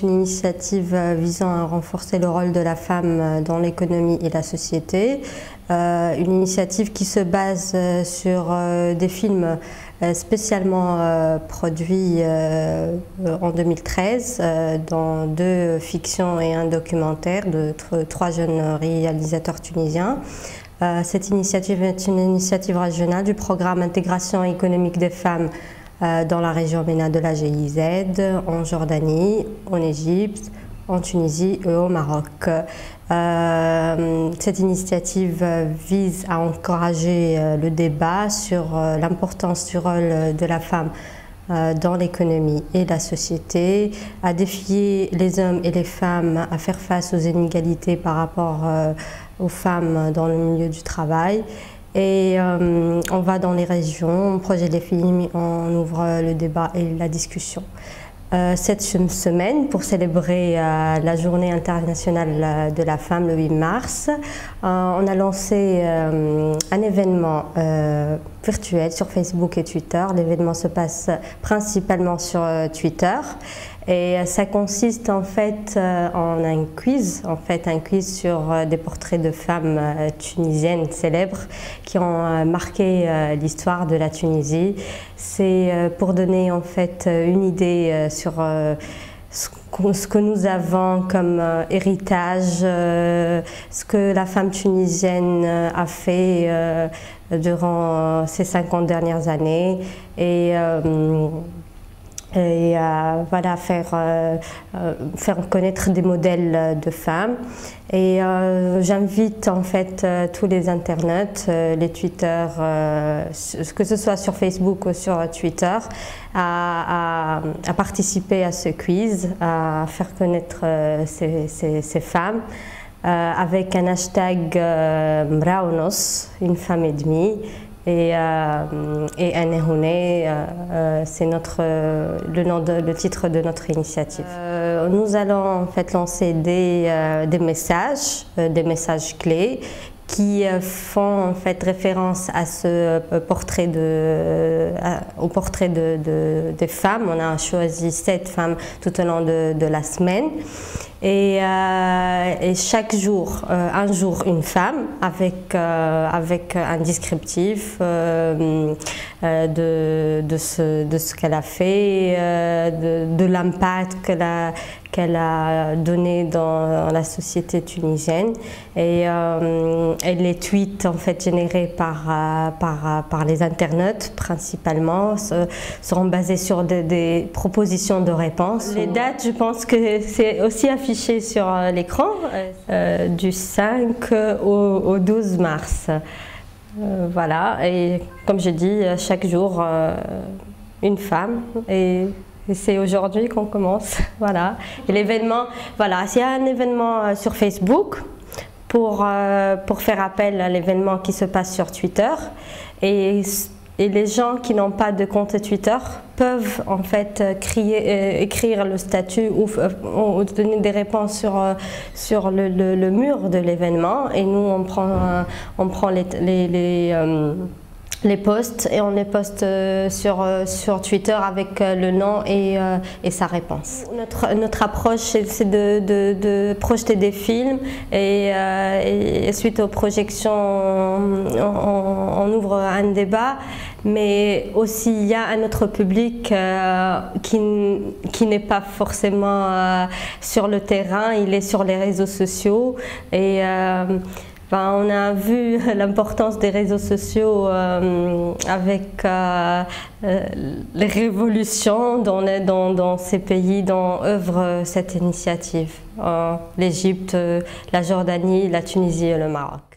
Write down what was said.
est une initiative visant à renforcer le rôle de la femme dans l'économie et la société. Une initiative qui se base sur des films spécialement produits en 2013 dans 2 fictions et un documentaire de 3 jeunes réalisateurs tunisiens. Cette initiative est une initiative régionale du programme Intégration économique des femmes dans la région MENA de la GIZ, en Jordanie, en Égypte, en Tunisie et au Maroc. Cette initiative vise à encourager le débat sur l'importance du rôle de la femme dans l'économie et la société, à défier les hommes et les femmes à faire face aux inégalités par rapport aux femmes dans le milieu du travail. Et on va dans les régions, on projette les films, on ouvre le débat et la discussion. Cette semaine, pour célébrer la journée internationale de la femme le 8 mars, on a lancé un événement virtuel sur Facebook et Twitter. L'événement se passe principalement sur Twitter. Et ça consiste en fait en un quiz sur des portraits de femmes tunisiennes célèbres qui ont marqué l'histoire de la Tunisie. C'est pour donner en fait une idée sur ce que nous avons comme héritage, ce que la femme tunisienne a fait durant ces 50 dernières années et voilà, faire connaître des modèles de femmes. Et j'invite en fait tous les internautes, les Twitter, que ce soit sur Facebook ou sur Twitter, à participer à ce quiz, à faire connaître ces femmes avec un hashtag Mraounos, une femme et demie. Et Anehouné, c'est le titre de notre initiative. Nous allons en fait lancer des messages clés qui font en fait référence à au portrait des femmes. On a choisi 7 femmes tout au long de la semaine. Et chaque jour, un jour une femme avec un descriptif de ce qu'elle a fait, de l'impact qu'elle a donné dans la société tunisienne. Et les tweets en fait générés par les internautes principalement seront basés sur des propositions de réponses. Les dates, je pense que c'est aussi affiché sur l'écran, du 5 au 12 mars. Voilà, et comme je dis, chaque jour une femme. Et c'est aujourd'hui qu'on commence, voilà. Et l'événement, voilà, il y a un événement sur Facebook pour faire appel à l'événement qui se passe sur Twitter. Et les gens qui n'ont pas de compte Twitter peuvent en fait écrire le statut ou donner des réponses sur le mur de l'événement. Et nous, on prend les posts et on les poste sur Twitter avec le nom et sa réponse. Notre approche, c'est de projeter des films et suite aux projections, on ouvre un débat, mais aussi il y a un autre public qui n'est pas forcément sur le terrain, il est sur les réseaux sociaux. Et on a vu l'importance des réseaux sociaux avec les révolutions dans ces pays dont œuvre cette initiative, l'Égypte, la Jordanie, la Tunisie et le Maroc.